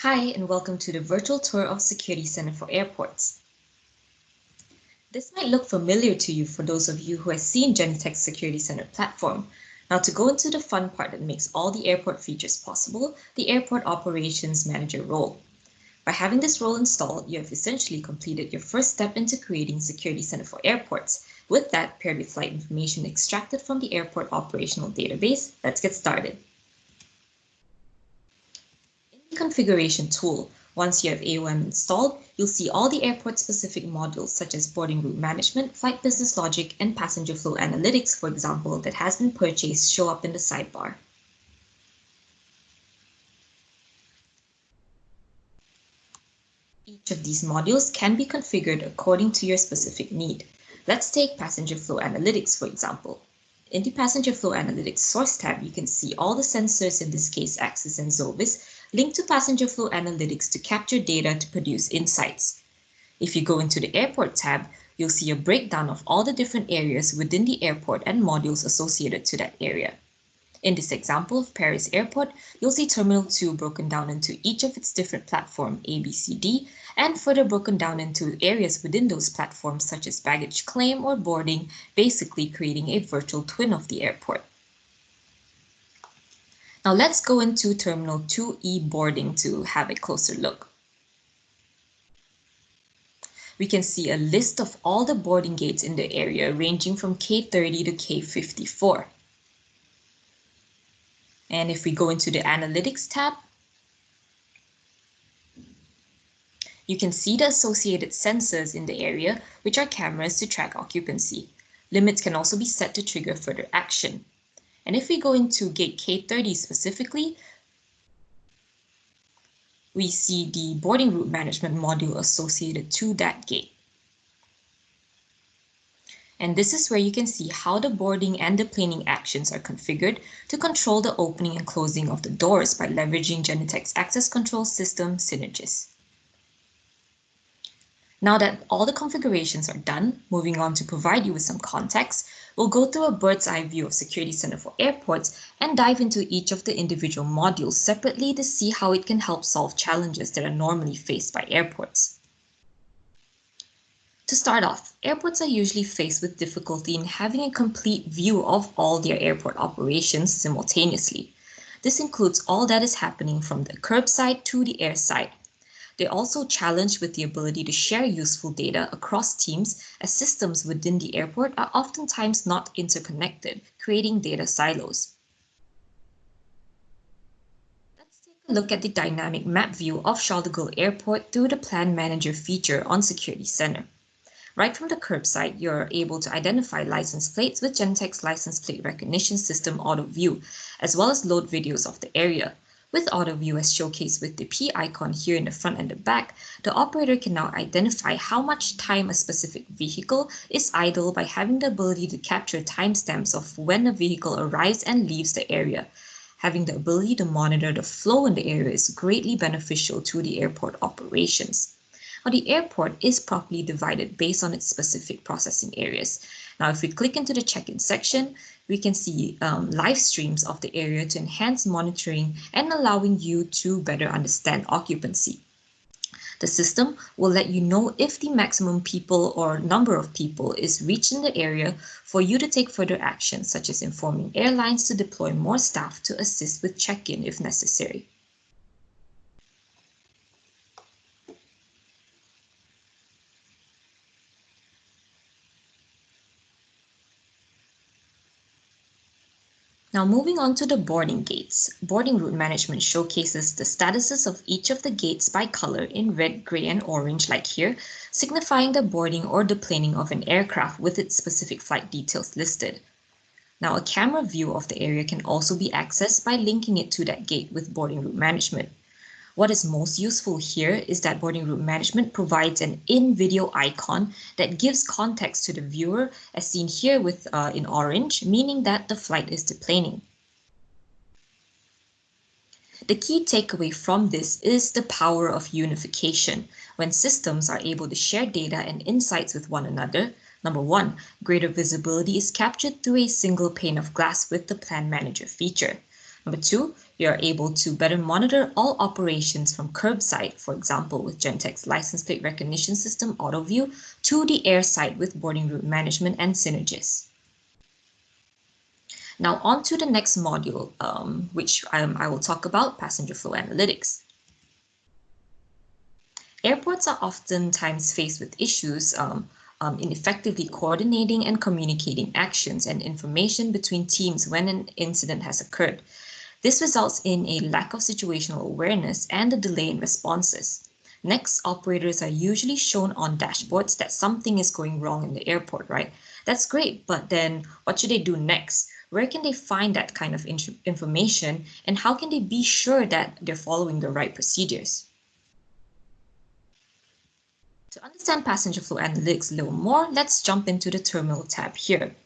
Hi, and welcome to the virtual tour of Security Center for Airports. This might look familiar to you for those of you who have seen Genetec's Security Center platform. Now, to go into the fun part that makes all the airport features possible, the Airport Operations Manager role. By having this role installed, you have essentially completed your first step into creating Security Center for Airports. With that, paired with flight information extracted from the Airport Operational Database, let's get started. In the Configuration tool, once you have AOM installed, you'll see all the airport-specific modules such as boarding route management, flight business logic, and passenger flow analytics, for example, that has been purchased show up in the sidebar. Each of these modules can be configured according to your specific need. Let's take passenger flow analytics, for example. In the Passenger Flow Analytics Source tab, you can see all the sensors, in this case Axis and Zovis, linked to Passenger Flow Analytics to capture data to produce insights. If you go into the Airport tab, you'll see a breakdown of all the different areas within the airport and modules associated to that area. In this example of Paris Airport, you'll see Terminal 2 broken down into each of its different platforms A, B, C, D, and further broken down into areas within those platforms such as baggage claim or boarding, basically creating a virtual twin of the airport. Now let's go into Terminal 2E boarding to have a closer look. We can see a list of all the boarding gates in the area ranging from K30 to K54. And if we go into the Analytics tab, you can see the associated sensors in the area, which are cameras to track occupancy. Limits can also be set to trigger further action. And if we go into gate K30 specifically, we see the boarding route management module associated to that gate. And this is where you can see how the boarding and deplaning actions are configured to control the opening and closing of the doors by leveraging Genetec's access control system Synergis. Now that all the configurations are done, moving on to provide you with some context, we'll go through a bird's eye view of Security Center for Airports and dive into each of the individual modules separately to see how it can help solve challenges that are normally faced by airports. To start off, airports are usually faced with difficulty in having a complete view of all their airport operations simultaneously. This includes all that is happening from the curbside to the airside. They're also challenged with the ability to share useful data across teams, as systems within the airport are oftentimes not interconnected, creating data silos. Let's take a look at the dynamic map view of Charles de Gaulle Airport through the Plan Manager feature on Security Center. Right from the curbside, you're able to identify license plates with Genetec's license plate recognition system Auto View, as well as load videos of the area. With Auto View as showcased with the P icon here in the front and the back, the operator can now identify how much time a specific vehicle is idle by having the ability to capture timestamps of when a vehicle arrives and leaves the area. Having the ability to monitor the flow in the area is greatly beneficial to the airport operations. Now, the airport is properly divided based on its specific processing areas. Now, if we click into the check-in section, we can see live streams of the area to enhance monitoring and allowing you to better understand occupancy. The system will let you know if the maximum people or number of people is reached in the area for you to take further action, such as informing airlines to deploy more staff to assist with check-in if necessary. Now moving on to the boarding gates. Boarding route management showcases the statuses of each of the gates by color in red, gray, and orange like here, signifying the boarding or deplaning of an aircraft with its specific flight details listed. Now a camera view of the area can also be accessed by linking it to that gate with boarding route management. What is most useful here is that boarding route management provides an in-video icon that gives context to the viewer, as seen here with in orange, meaning that the flight is deplaning. The key takeaway from this is the power of unification. When systems are able to share data and insights with one another, number one, greater visibility is captured through a single pane of glass with the Plan Manager feature. Number two, You're able to better monitor all operations from curbside, for example, with Genetec's license plate recognition system, AutoView, to the airside with boarding route management and synergies. Now on to the next module, which I will talk about, passenger flow analytics. Airports are oftentimes faced with issues in effectively coordinating and communicating actions and information between teams when an incident has occurred. This results in a lack of situational awareness and a delay in responses. Next, operators are usually shown on dashboards that something is going wrong in the airport, right? That's great, but then what should they do next? Where can they find that kind of information, and how can they be sure that they're following the right procedures? To understand passenger flow analytics a little more, let's jump into the Terminal tab here.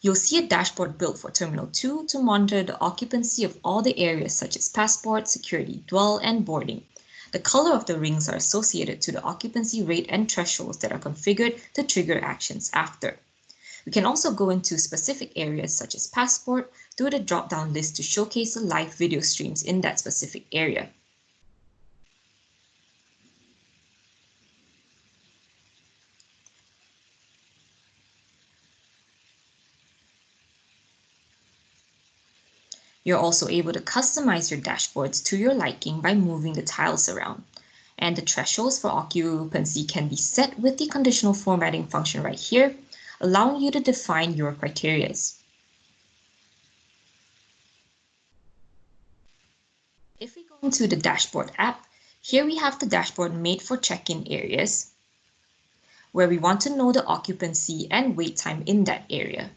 You'll see a dashboard built for Terminal 2 to monitor the occupancy of all the areas such as passport, security, dwell, and boarding. The color of the rings are associated to the occupancy rate and thresholds that are configured to trigger actions after. We can also go into specific areas such as passport through the drop-down list to showcase the live video streams in that specific area. You're also able to customize your dashboards to your liking by moving the tiles around. And the thresholds for occupancy can be set with the conditional formatting function right here, allowing you to define your criteria. If we go into the dashboard app, here we have the dashboard made for check-in areas, where we want to know the occupancy and wait time in that area.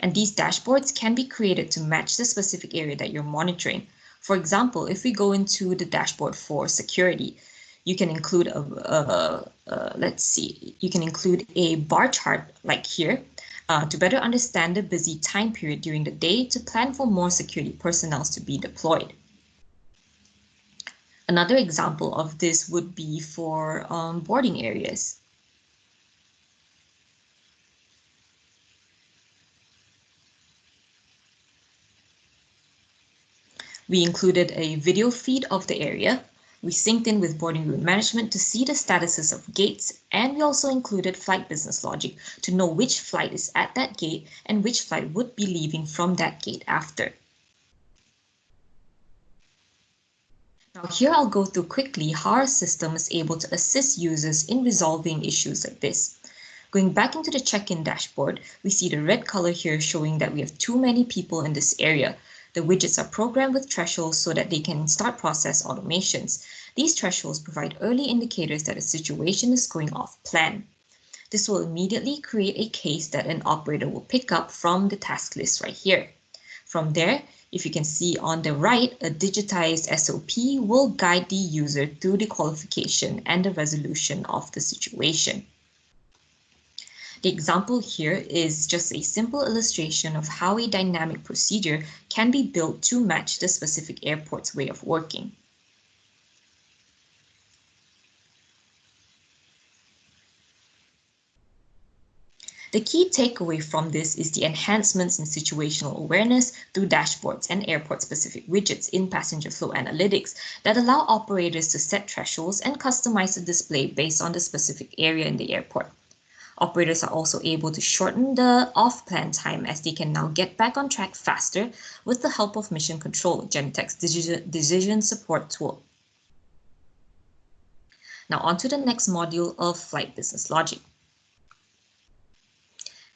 And these dashboards can be created to match the specific area that you're monitoring. For example, if we go into the dashboard for security, you can include you can include a bar chart like here to better understand the busy time period during the day to plan for more security personnel to be deployed. Another example of this would be for boarding areas. We included a video feed of the area. We synced in with boarding route management to see the statuses of gates, and we also included flight business logic to know which flight is at that gate and which flight would be leaving from that gate after. Now here I'll go through quickly how our system is able to assist users in resolving issues like this. Going back into the check-in dashboard, we see the red color here showing that we have too many people in this area. The widgets are programmed with thresholds so that they can start process automations. These thresholds provide early indicators that a situation is going off plan. This will immediately create a case that an operator will pick up from the task list right here. From there, if you can see on the right, a digitized SOP will guide the user through the qualification and the resolution of the situation. The example here is just a simple illustration of how a dynamic procedure can be built to match the specific airport's way of working. The key takeaway from this is the enhancements in situational awareness through dashboards and airport-specific widgets in passenger flow analytics that allow operators to set thresholds and customize the display based on the specific area in the airport. Operators are also able to shorten the off-plan time as they can now get back on track faster with the help of Mission Control, Genetec's decision support tool. Now on to the next module of Flight Business Logic.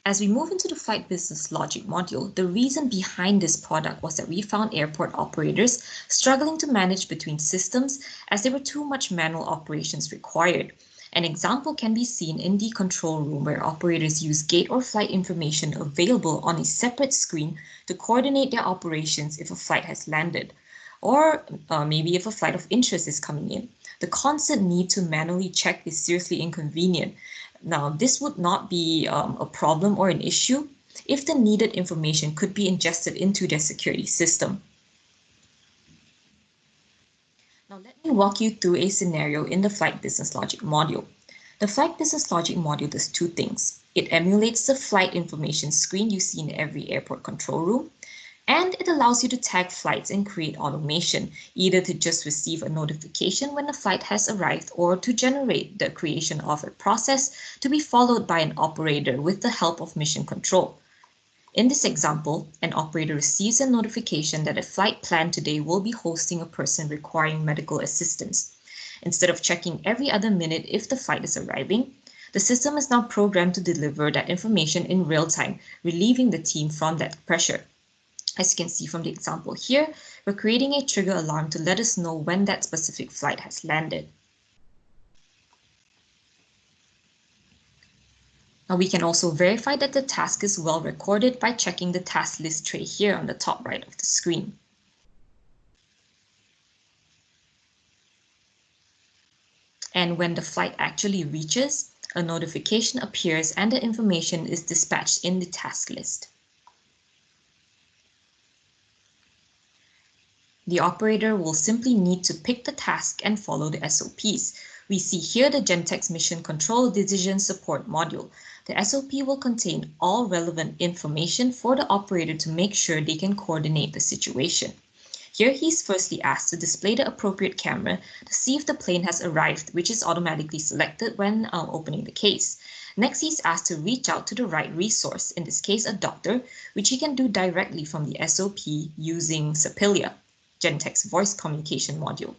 As we move into the Flight Business Logic module, the reason behind this product was that we found airport operators struggling to manage between systems as there were too much manual operations required. An example can be seen in the control room where operators use gate or flight information available on a separate screen to coordinate their operations if a flight has landed, or maybe if a flight of interest is coming in. The constant need to manually check is seriously inconvenient. Now, this would not be a problem or an issue if the needed information could be ingested into their security system. Now let me walk you through a scenario in the Flight Business Logic module. The Flight Business Logic module does two things. It emulates the flight information screen you see in every airport control room. And it allows you to tag flights and create automation, either to just receive a notification when a flight has arrived or to generate the creation of a process to be followed by an operator with the help of mission control. In this example, an operator receives a notification that a flight planned today will be hosting a person requiring medical assistance. Instead of checking every other minute if the flight is arriving, the system is now programmed to deliver that information in real time, relieving the team from that pressure. As you can see from the example here, we're creating a trigger alarm to let us know when that specific flight has landed. Now we can also verify that the task is well recorded by checking the task list tray here on the top right of the screen. And when the flight actually reaches, a notification appears and the information is dispatched in the task list. The operator will simply need to pick the task and follow the SOPs. We see here the Genetec's Mission Control Decision Support module. The SOP will contain all relevant information for the operator to make sure they can coordinate the situation. Here he's firstly asked to display the appropriate camera to see if the plane has arrived, which is automatically selected when opening the case. Next, he's asked to reach out to the right resource, in this case a doctor, which he can do directly from the SOP using Sapilia, Genetec's voice communication module.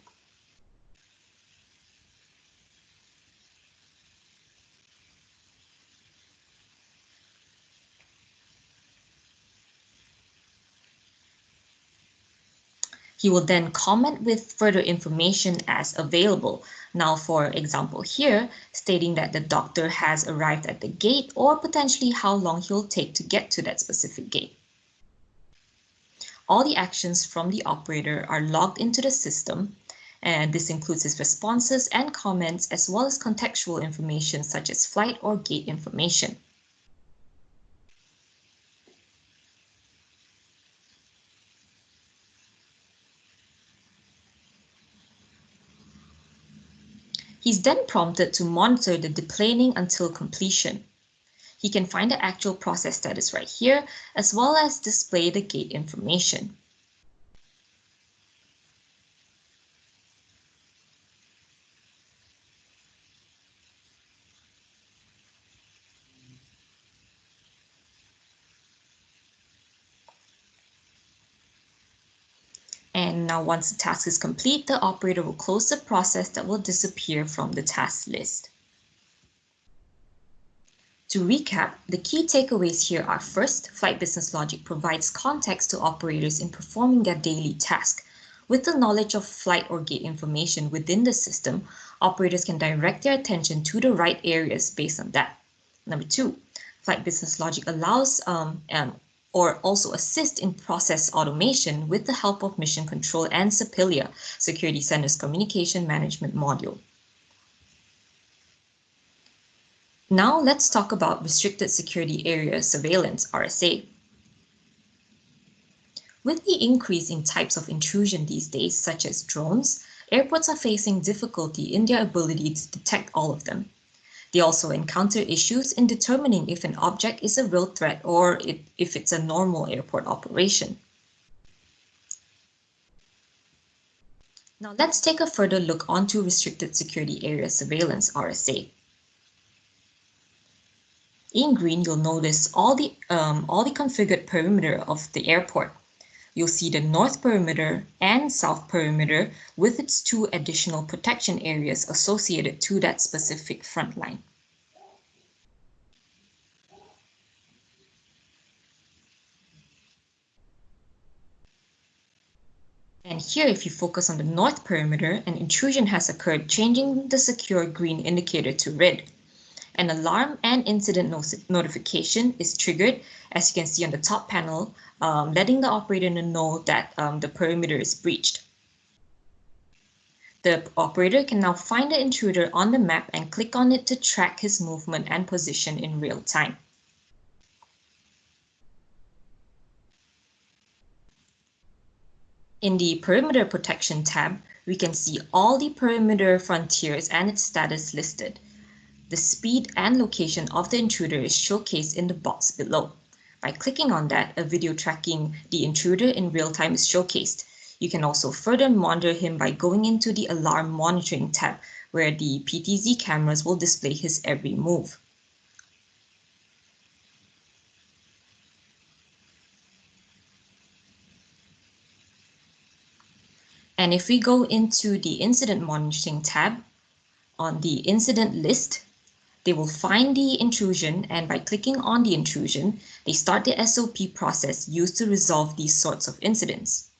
He will then comment with further information as available. Now, for example here, stating that the doctor has arrived at the gate or potentially how long he'll take to get to that specific gate. All the actions from the operator are logged into the system, and this includes his responses and comments as well as contextual information such as flight or gate information. He's then prompted to monitor the deplaning until completion. He can find the actual process status right here, as well as display the gate information. And now once the task is complete, the operator will close the process that will disappear from the task list. To recap, the key takeaways here are: first, flight business logic provides context to operators in performing their daily task. With the knowledge of flight or gate information within the system, operators can direct their attention to the right areas based on that. Number two, flight business logic allows or also assist in process automation with the help of mission control and Sapilia, Security Center's communication management module. Now let's talk about Restricted Security Area Surveillance, RSA. With the increase in types of intrusion these days, such as drones, airports are facing difficulty in their ability to detect all of them. They also encounter issues in determining if an object is a real threat or if it's a normal airport operation. Now let's take a further look onto Restricted Security Area Surveillance, RSA. In green, you'll notice all the configured perimeter of the airport. You'll see the north perimeter and south perimeter with its two additional protection areas associated to that specific front line. And here, if you focus on the north perimeter, an intrusion has occurred, changing the secure green indicator to red. An alarm and incident notification is triggered, as you can see on the top panel, letting the operator know that the perimeter is breached. The operator can now find the intruder on the map and click on it to track his movement and position in real time. In the Perimeter Protection tab, we can see all the perimeter frontiers and its status listed. The speed and location of the intruder is showcased in the box below. By clicking on that, a video tracking the intruder in real time is showcased. You can also further monitor him by going into the Alarm Monitoring tab, where the PTZ cameras will display his every move. And if we go into the Incident Monitoring tab, on the incident list, they will find the intrusion, and by clicking on the intrusion, they start the SOP process used to resolve these sorts of incidents.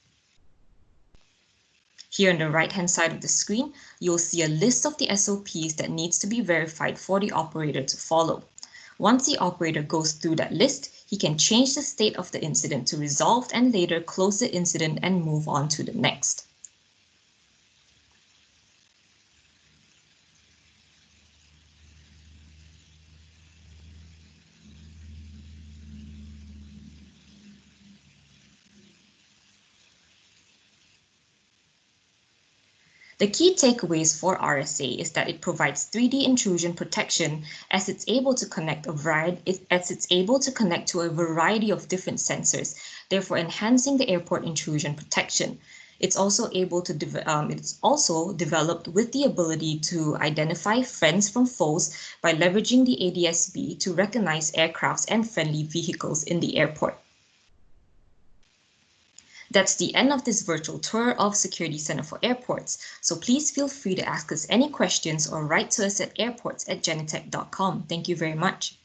Here on the right-hand side of the screen, you'll see a list of the SOPs that needs to be verified for the operator to follow. Once the operator goes through that list, he can change the state of the incident to resolved and later close the incident and move on to the next. The key takeaways for RSA is that it provides 3D intrusion protection as it's able to connect to a variety of different sensors, therefore enhancing the airport intrusion protection. It's also developed with the ability to identify friends from foes by leveraging the ADS-B to recognize aircrafts and friendly vehicles in the airport. That's the end of this virtual tour of Security Center for Airports, so please feel free to ask us any questions or write to us at airports@genetec.com. Thank you very much.